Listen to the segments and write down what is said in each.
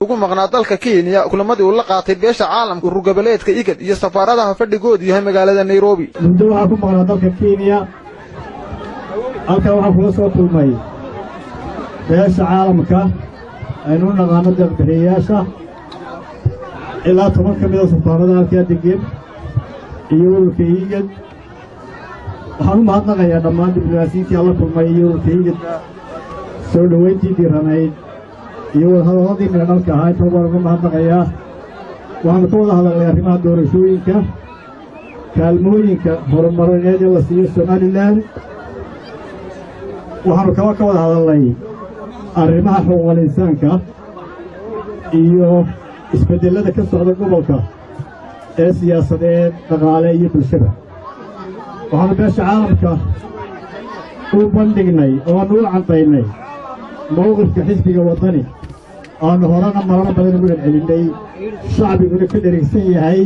ugu maqnaa dalka Kenya kulamadii uu la qaatay beesha caalamka ururgoboleedka IGAD iyo safaaradaha fadhigood yahay magaalada Nairobi. Muddo waxa ku maqnaa dalka Kenya halka waxa kula soo kulmay beesha caalamka aynu naqaano dalbixiyaasha ilaa 10 kamid ah safaaradaha halka degan iyo ururka IGAD. waxaan u mahadnaqayaa dhammaan diblomaasiyiintii la kulmay iyo ururka IGAD soo dhaweyntii diiranayd iyo wadahadalladii meedhalka ahaa inta waan uga mahadnaqayaa. waxaanu ka wada hadalnay arrimaha doorashooyinka kaalmooyinka horumarineed ee la siiyo Somaliland. waxaanu kaba ka wada hadalnay arrimaha xuquuqul insaanka iyo isbedelada ka socda gobolka ee siyaasadeed dhaqaale iyo bulshada. waxaanu beesha caalamka u bandhignay oo aanu u cadaynay mowqifka xisbiga waddani aanu horena marano badan ugu celcelinay shacbiguna ka dherigsan yahay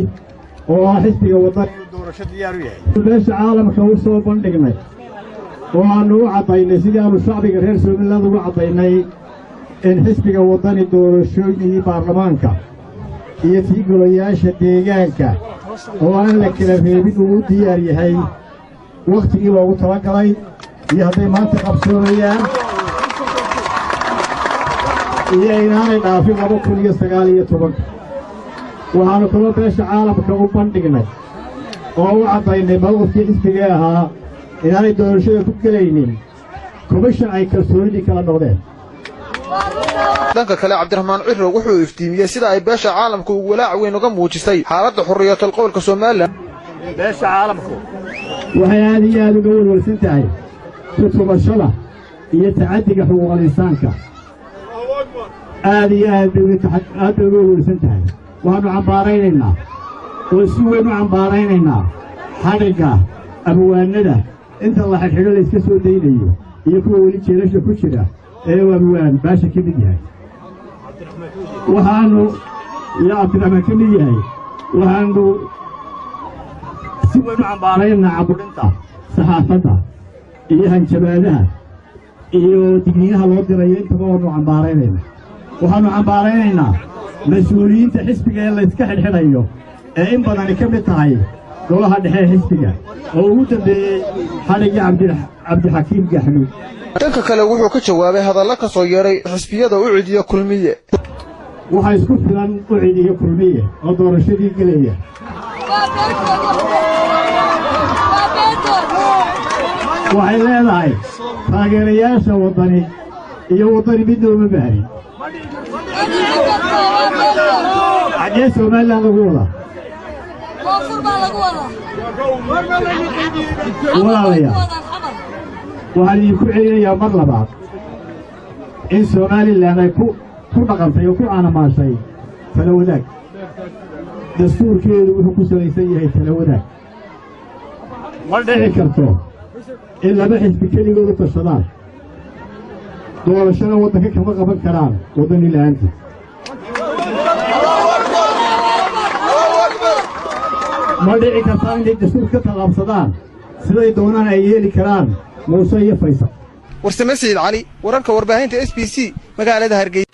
oo ah xisbiga waddani doorasho diyaar u yahay. beesha caalamka u soo bandhignay oo aanu u cadaynay sidii aanu shacbiga reer Somaliland ugu cadaynay in xisbiga waddani doorashooyinkii baarlamaanka iyo tii golayaasha deegaanka oo aan la kala reebin uu diyaar yahay waqtigii loogu talagalay iyo hadday maanta qabsoonayaan iyo inaanay dhaafin 2019. waxaanu kaloo beesha caalamka u bandhignay oo u cadaynay mowqifkii xisbiga ahaa inaanay doorashada ku gelaynin komishan ay kalsoonidii kala noqdeen. dhanka kale Cabdiraxmaan Cirro wuxuu iftiimiyay sida ay beesha caalamku ugu walaac weyn uga muujisay xaaladda xurriyatul qowlka Soomaaliland. beesha caalamku waxay aad iyo aad uga walwalsan tahay kutubashada iyo tacaddiga xuquuqul insaanka. aad iyo aad uga walwalsan tahay. waxaanu cambaaraynaynaa oo si weyn u cambaaraynaynaa xadhigga abwaanada inta la xidhiidho la iska soo daynayo iyo kuwa weli jeelasha ku jira ee abwaan baasha ka mid yahay. waxaanu iyo Cabdiraxmaan ka mid yahay waxaanu si weyn u cambaaraynaa caburinta saxaafadda iyo hanjabaadaha iyo digniinaha loo dirayo intaba waanu cambaaraynaynaa. waxaanu cambaaraynaynaa mas-uuliyiinta xisbiga ee la iska xidhxidhayo ee in badani ka mid tahay golaha dhexe xisbiga oo ugu dambeeyey xadhiggii cabdixakiim gaxnuud. dhanka kale wuxuu ka jawaabay hadallo ka soo yeeray xisbiyada u ciidiya kulmiye. waxaa isku filan u ciidiya kulmiye oo doorashadii gelaya. waxay leedahay taageerayaasha waddani iyo waddani midna uma baahnin. xaggee Somaliland lagu wadaa? walaalayaal waxaan idinku celinayaa mar labaad in Somaliland ay ku dhaqantay oo ku caanamaashay tala wadaag. dastuurkeedu wuxuu ku salaysan yahay tala wadaag. ma dhici karto in laba xisbi keligoodu tashadaan doorashada waddanka kama qaban karaan waddani la'aantiis. ma dhici kartaa inay dastuur ka tallaabsadaan siday doonaan ay yeeli karaan Muuse iyo Faysal. Warsame Saciid Cali wararka warbaahinta SBC magaalada Hargeysa.